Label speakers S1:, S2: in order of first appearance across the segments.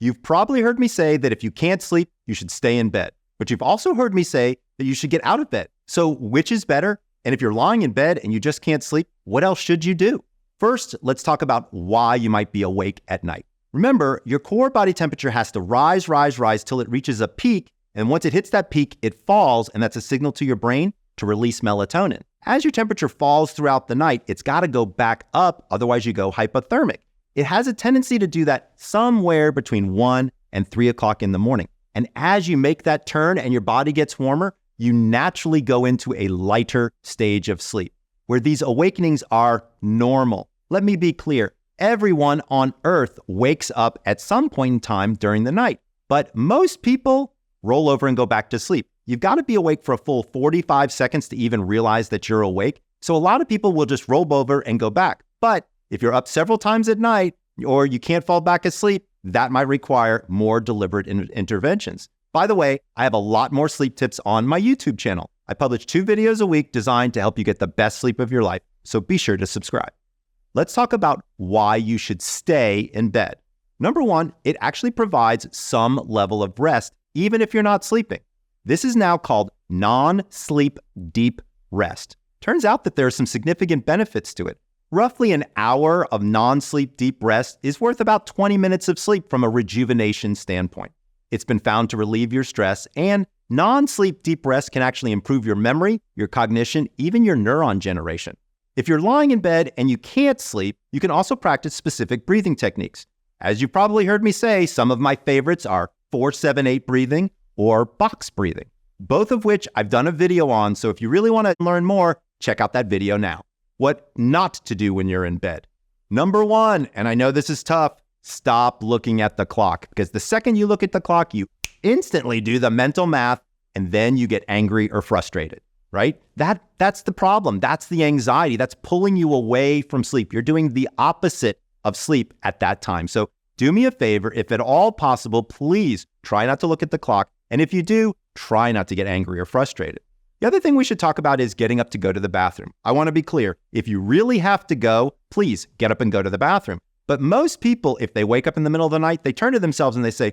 S1: You've probably heard me say that if you can't sleep, you should stay in bed. But you've also heard me say that you should get out of bed. So which is better? And if you're lying in bed and you just can't sleep, what else should you do? First, let's talk about why you might be awake at night. Remember, your core body temperature has to rise till it reaches a peak. And once it hits that peak, it falls, and that's a signal to your brain to release melatonin. As your temperature falls throughout the night, it's got to go back up, otherwise you go hypothermic. It has a tendency to do that somewhere between 1 and 3 o'clock in the morning. And as you make that turn and your body gets warmer, you naturally go into a lighter stage of sleep, where these awakenings are normal. Let me be clear. Everyone on Earth wakes up at some point in time during the night, but most people roll over and go back to sleep. You've got to be awake for a full 45 seconds to even realize that you're awake. So a lot of people will just roll over and go back. But if you're up several times at night or you can't fall back asleep, that might require more deliberate interventions. By the way, I have a lot more sleep tips on my YouTube channel. I publish 2 videos a week designed to help you get the best sleep of your life, so be sure to subscribe. Let's talk about why you should stay in bed. Number 1, it actually provides some level of rest, even if you're not sleeping. This is now called non-sleep deep rest. Turns out that there are some significant benefits to it. Roughly an hour of non-sleep deep rest is worth about 20 minutes of sleep from a rejuvenation standpoint. It's been found to relieve your stress, and non-sleep deep rest can actually improve your memory, your cognition, even your neuron generation. If you're lying in bed and you can't sleep, you can also practice specific breathing techniques. As you probably heard me say, some of my favorites are 4-7-8 breathing or box breathing, both of which I've done a video on. So if you really want to learn more, check out that video now. What not to do when you're in bed. Number 1, and I know this is tough, stop looking at the clock, because the second you look at the clock, you instantly do the mental math and then you get angry or frustrated, right? That's the problem. That's the anxiety. That's pulling you away from sleep. You're doing the opposite of sleep at that time. So do me a favor, if at all possible, please try not to look at the clock. And if you do, try not to get angry or frustrated. The other thing we should talk about is getting up to go to the bathroom. I want to be clear. If you really have to go, please get up and go to the bathroom. But most people, if they wake up in the middle of the night, they turn to themselves and they say,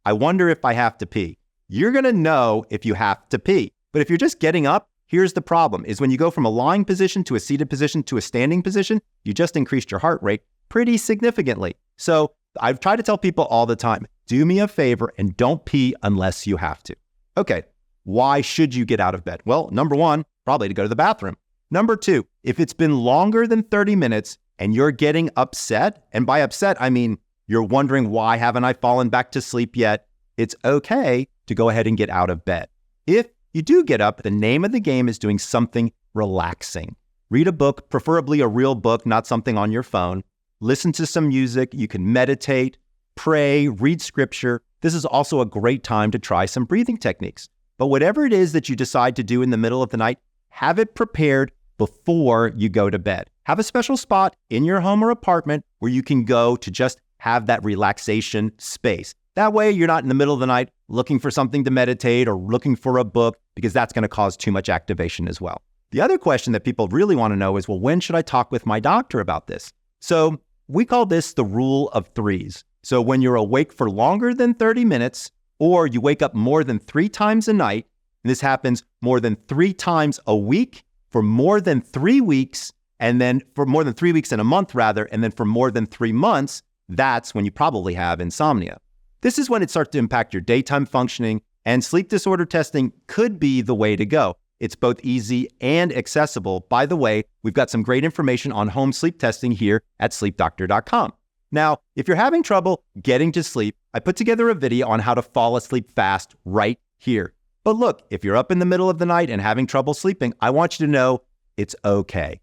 S1: I wonder if I have to pee. You're going to know if you have to pee. But if you're just getting up, here's the problem, is when you go from a lying position to a seated position to a standing position, you just increased your heart rate pretty significantly. So I've tried to tell people all the time, do me a favor and don't pee unless you have to. Okay, why should you get out of bed? Well, number 1, probably to go to the bathroom. Number 2, if it's been longer than 30 minutes and you're getting upset, and by upset, I mean you're wondering, why haven't I fallen back to sleep yet? It's okay to go ahead and get out of bed. If you do get up, the name of the game is doing something relaxing. Read a book, preferably a real book, not something on your phone. Listen to some music. You can meditate, pray, read scripture. This is also a great time to try some breathing techniques. But whatever it is that you decide to do in the middle of the night, have it prepared before you go to bed. Have a special spot in your home or apartment where you can go to just have that relaxation space. That way you're not in the middle of the night looking for something to meditate or looking for a book, because that's going to cause too much activation as well. The other question that people really want to know is, well, when should I talk with my doctor about this? So we call this the rule of 3s. So when you're awake for longer than 30 minutes, or you wake up more than 3 times a night, and this happens more than 3 times a week, for more than 3 weeks, and then for more than 3 weeks in a month rather, and then for more than 3 months, that's when you probably have insomnia. This is when it starts to impact your daytime functioning, and sleep disorder testing could be the way to go. It's both easy and accessible. By the way, we've got some great information on home sleep testing here at sleepdoctor.com. Now, if you're having trouble getting to sleep, I put together a video on how to fall asleep fast right here. But look, if you're up in the middle of the night and having trouble sleeping, I want you to know it's okay?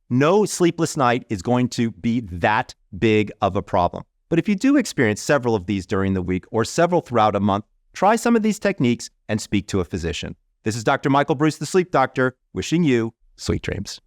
S1: No sleepless night is going to be that big of a problem. But if you do experience several of these during the week or several throughout a month, try some of these techniques and speak to a physician. This is Dr. Michael Breus, the Sleep Doctor, wishing you sweet dreams.